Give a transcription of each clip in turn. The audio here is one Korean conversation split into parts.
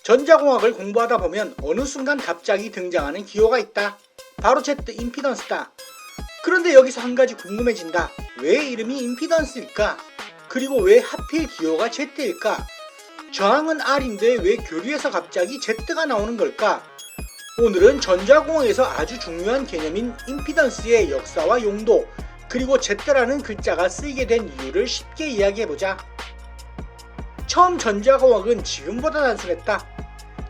전자공학을 공부하다 보면 어느 순간 갑자기 등장하는 기호가 있다. 바로 Z 임피던스다. 그런데 여기서 한 가지 궁금해진다. 왜 이름이 임피던스일까? 그리고 왜 하필 기호가 Z일까? 저항은 R인데 왜 교류에서 갑자기 Z가 나오는 걸까? 오늘은 전자공학에서 아주 중요한 개념인 임피던스의 역사와 용도, 그리고 Z라는 글자가 쓰이게 된 이유를 쉽게 이야기해보자. 처음 전자공학은 지금보다 단순했다.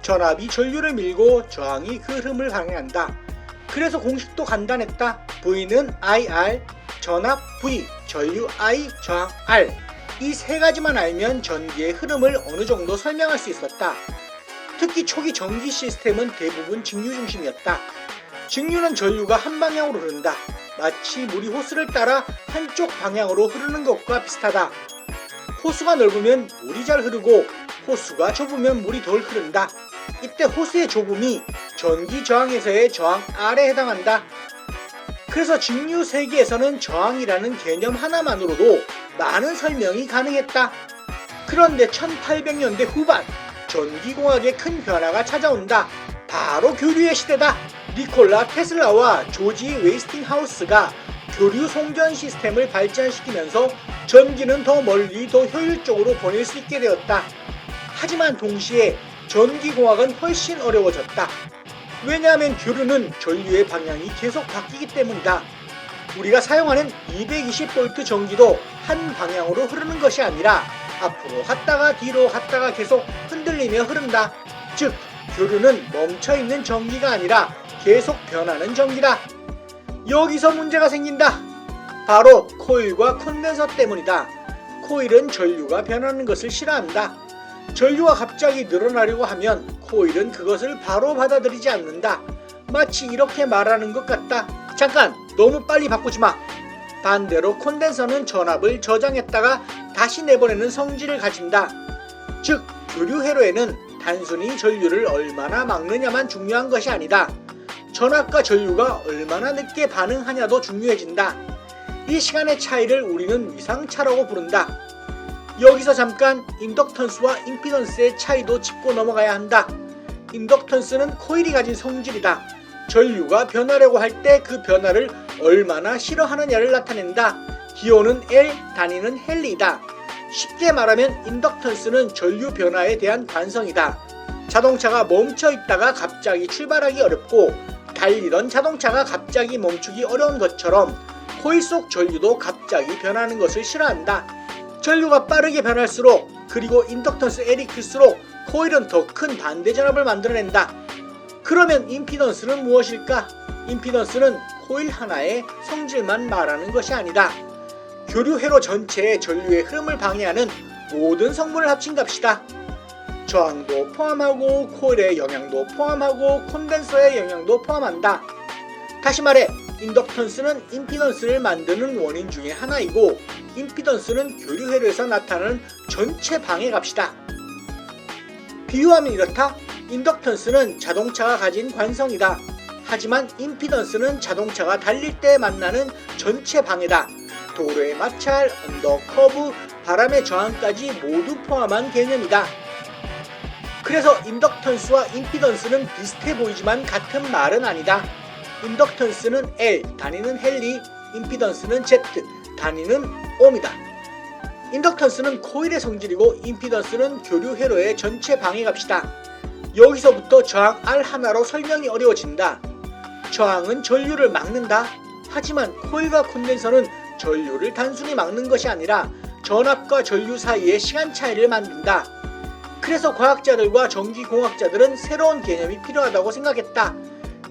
전압이 전류를 밀고 저항이 그 흐름을 방해한다. 그래서 공식도 간단했다. V는 IR, 전압 V, 전류 I, 저항 R. 이 세 가지만 알면 전기의 흐름을 어느 정도 설명할 수 있었다. 특히 초기 전기 시스템은 대부분 직류 중심이었다. 직류는 전류가 한 방향으로 흐른다. 마치 물이 호스를 따라 한쪽 방향으로 흐르는 것과 비슷하다. 호수가 넓으면 물이 잘 흐르고 호수가 좁으면 물이 덜 흐른다. 이때 호수의 좁음이 전기 저항에서의 저항 R에 해당한다. 그래서 직류 세계에서는 저항이라는 개념 하나만으로도 많은 설명이 가능했다. 그런데 1800년대 후반 전기공학에 큰 변화가 찾아온다. 바로 교류의 시대다. 니콜라 테슬라와 조지 웨이스팅하우스가 교류 송전 시스템을 발전시키면서 전기는 더 멀리 더 효율적으로 보낼 수 있게 되었다. 하지만 동시에 전기공학은 훨씬 어려워졌다. 왜냐하면 교류는 전류의 방향이 계속 바뀌기 때문이다. 우리가 사용하는 220V 전기도 한 방향으로 흐르는 것이 아니라 앞으로 갔다가 뒤로 갔다가 계속 흔들리며 흐른다. 즉, 교류는 멈춰있는 전기가 아니라 계속 변하는 전기다. 여기서 문제가 생긴다. 바로 코일과 콘덴서 때문이다. 코일은 전류가 변하는 것을 싫어한다. 전류가 갑자기 늘어나려고 하면 코일은 그것을 바로 받아들이지 않는다. 마치 이렇게 말하는 것 같다. 잠깐, 너무 빨리 바꾸지 마. 반대로 콘덴서는 전압을 저장했다가 다시 내보내는 성질을 가진다. 즉, 교류 회로에는 단순히 전류를 얼마나 막느냐만 중요한 것이 아니다. 전압과 전류가 얼마나 늦게 반응하냐도 중요해진다. 이 시간의 차이를 우리는 위상차라고 부른다. 여기서 잠깐 인덕턴스와 임피던스의 차이도 짚고 넘어가야 한다. 인덕턴스는 코일이 가진 성질이다. 전류가 변하려고 할 때 그 변화를 얼마나 싫어하느냐를 나타낸다. 기호는 L, 단위는 헨리이다. 쉽게 말하면 인덕턴스는 전류 변화에 대한 관성이다. 자동차가 멈춰 있다가 갑자기 출발하기 어렵고 달리던 자동차가 갑자기 멈추기 어려운 것처럼 코일 속 전류도 갑자기 변하는 것을 싫어한다. 전류가 빠르게 변할수록, 그리고 인덕턴스 L이 클수록 코일은 더 큰 반대 전압을 만들어낸다. 그러면 임피던스는 무엇일까? 임피던스는 코일 하나의 성질만 말하는 것이 아니다. 교류 회로 전체의 전류의 흐름을 방해하는 모든 성분을 합친 값이다. 저항도 포함하고 코일의 영향도 포함하고 콘덴서의 영향도 포함한다. 다시 말해, 인덕턴스는 임피던스를 만드는 원인 중에 하나이고 임피던스는 교류 회로에서 나타나는 전체 방해 값이다. 비유하면 이렇다. 인덕턴스는 자동차가 가진 관성이다. 하지만 임피던스는 자동차가 달릴 때 만나는 전체 방해다. 도로의 마찰, 언덕, 커브, 바람의 저항까지 모두 포함한 개념이다. 그래서 인덕턴스와 임피던스는 비슷해 보이지만 같은 말은 아니다. 인덕턴스는 L, 단위는 헨리, 임피던스는 Z, 단위는 옴이다. 인덕턴스는 코일의 성질이고 임피던스는 교류 회로의 전체 방해값이다. 여기서부터 저항 R 하나로 설명이 어려워진다. 저항은 전류를 막는다. 하지만 코일과 콘덴서는 전류를 단순히 막는 것이 아니라 전압과 전류 사이의 시간 차이를 만든다. 그래서 과학자들과 전기공학자들은 새로운 개념이 필요하다고 생각했다.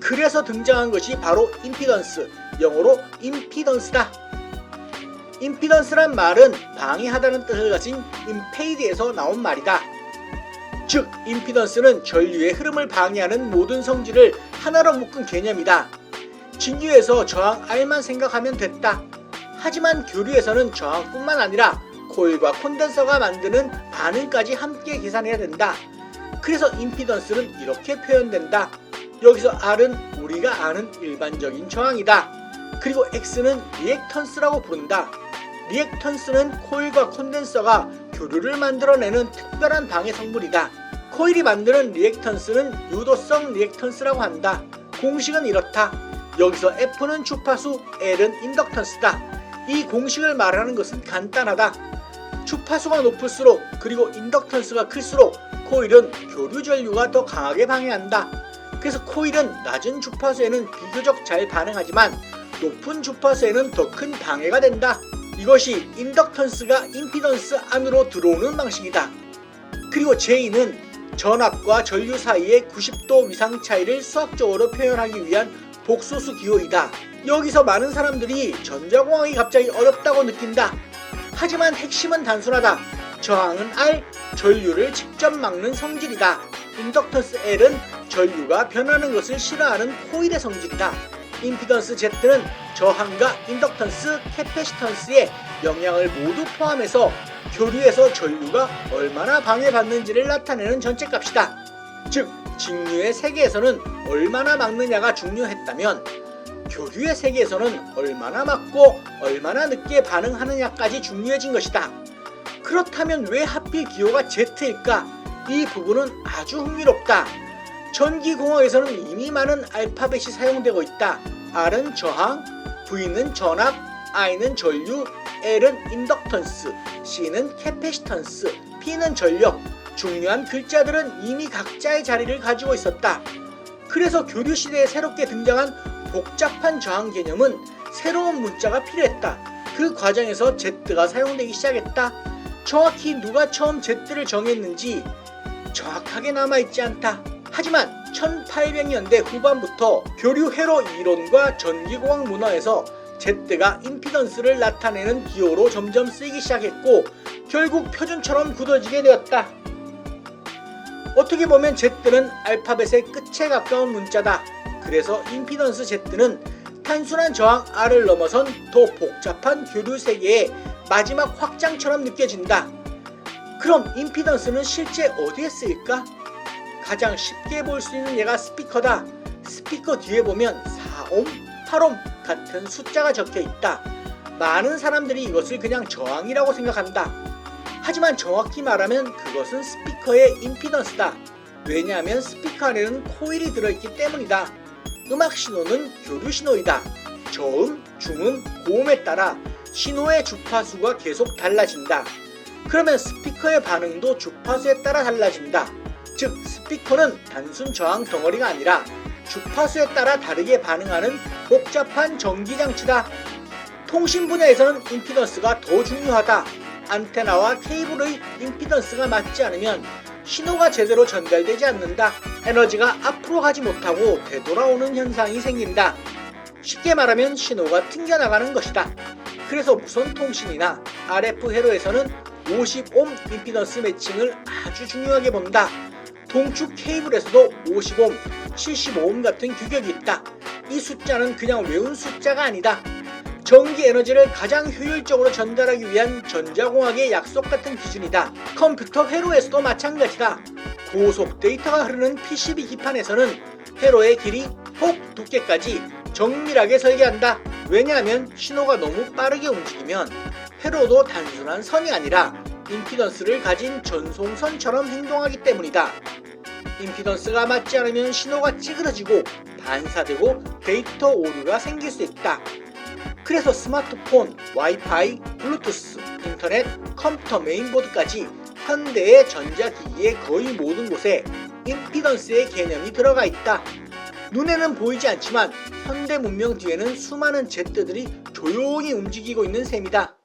그래서 등장한 것이 바로 임피던스, 영어로 임피던스다. 임피던스란 말은 방해하다는 뜻을 가진 임페이드에서 나온 말이다. 즉, 임피던스는 전류의 흐름을 방해하는 모든 성질을 하나로 묶은 개념이다. 직류에서 저항 R만 생각하면 됐다. 하지만 교류에서는 저항뿐만 아니라 코일과 콘덴서가 만드는 반응까지 함께 계산해야 된다. 그래서 임피던스는 이렇게 표현된다. 여기서 R은 우리가 아는 일반적인 저항이다. 그리고 X는 리액턴스라고 부른다. 리액턴스는 코일과 콘덴서가 교류를 만들어내는 특별한 방해 성분이다. 코일이 만드는 리액턴스는 유도성 리액턴스라고 한다. 공식은 이렇다. 여기서 F는 주파수, L은 인덕턴스다. 이 공식을 말하는 것은 간단하다. 주파수가 높을수록 그리고 인덕턴스가 클수록 코일은 교류 전류가 더 강하게 방해한다. 그래서 코일은 낮은 주파수에는 비교적 잘 반응하지만 높은 주파수에는 더 큰 방해가 된다. 이것이 인덕턴스가 임피던스 안으로 들어오는 방식이다. 그리고 J는 전압과 전류 사이의 90도 위상 차이를 수학적으로 표현하기 위한 복소수 기호이다. 여기서 많은 사람들이 전자공학이 갑자기 어렵다고 느낀다. 하지만 핵심은 단순하다. 저항은 R, 전류를 직접 막는 성질이다. 인덕턴스 L은 전류가 변하는 것을 싫어하는 코일의 성질이다. 임피던스 Z는 저항과 인덕턴스, 캐패시턴스의 영향을 모두 포함해서 교류에서 전류가 얼마나 방해받는지를 나타내는 전체값이다. 즉, 직류의 세계에서는 얼마나 막느냐가 중요했다면 교류의 세계에서는 얼마나 막고 얼마나 늦게 반응하느냐까지 중요해진 것이다. 그렇다면 왜 하필 기호가 Z일까? 이 부분은 아주 흥미롭다. 전기공학에서는 이미 많은 알파벳이 사용되고 있다. R은 저항, V는 전압, I는 전류, L은 인덕턴스, C는 캐패시턴스, P는 전력. 중요한 글자들은 이미 각자의 자리를 가지고 있었다. 그래서 교류 시대에 새롭게 등장한 복잡한 저항 개념은 새로운 문자가 필요했다. 그 과정에서 Z가 사용되기 시작했다. 정확히 누가 처음 Z를 정했는지 정확하게 남아있지 않다. 하지만 1800년대 후반부터 교류 회로 이론과 전기공학 문화에서 Z가 임피던스를 나타내는 기호로 점점 쓰이기 시작했고 결국 표준처럼 굳어지게 되었다. 어떻게 보면 Z는 알파벳의 끝에 가까운 문자다. 그래서 임피던스 Z는 단순한 저항 R을 넘어선 더 복잡한 교류 세계의 마지막 확장처럼 느껴진다. 그럼 임피던스는 실제 어디에 쓰일까? 가장 쉽게 볼 수 있는 예가 스피커다. 스피커 뒤에 보면 4옴, 8옴 같은 숫자가 적혀 있다. 많은 사람들이 이것을 그냥 저항이라고 생각한다. 하지만 정확히 말하면 그것은 스피커의 임피던스다. 왜냐하면 스피커 안에는 코일이 들어있기 때문이다. 음악 신호는 교류 신호이다. 저음, 중음, 고음에 따라 신호의 주파수가 계속 달라진다. 그러면 스피커의 반응도 주파수에 따라 달라진다. 즉, 스피커는 단순 저항 덩어리가 아니라 주파수에 따라 다르게 반응하는 복잡한 전기장치다. 통신 분야에서는 임피던스가 더 중요하다. 안테나와 케이블의 임피던스가 맞지 않으면 신호가 제대로 전달되지 않는다. 에너지가 앞으로 가지 못하고 되돌아오는 현상이 생긴다. 쉽게 말하면 신호가 튕겨나가는 것이다. 그래서 무선 통신이나 RF 회로에서는 50옴 임피던스 매칭을 아주 중요하게 본다. 동축 케이블에서도 50옴, 75옴 같은 규격이 있다. 이 숫자는 그냥 외운 숫자가 아니다. 전기 에너지를 가장 효율적으로 전달하기 위한 전자공학의 약속 같은 기준이다. 컴퓨터 회로에서도 마찬가지다. 고속 데이터가 흐르는 PCB 기판에서는 회로의 길이, 폭, 두께까지 정밀하게 설계한다. 왜냐하면 신호가 너무 빠르게 움직이면 회로도 단순한 선이 아니라 임피던스를 가진 전송선처럼 행동하기 때문이다. 임피던스가 맞지 않으면 신호가 찌그러지고 반사되고 데이터 오류가 생길 수 있다. 그래서 스마트폰, 와이파이, 블루투스, 인터넷, 컴퓨터 메인보드까지 현대의 전자기기의 거의 모든 곳에 임피던스의 개념이 들어가 있다. 눈에는 보이지 않지만 현대 문명 뒤에는 수많은 Z들이 조용히 움직이고 있는 셈이다.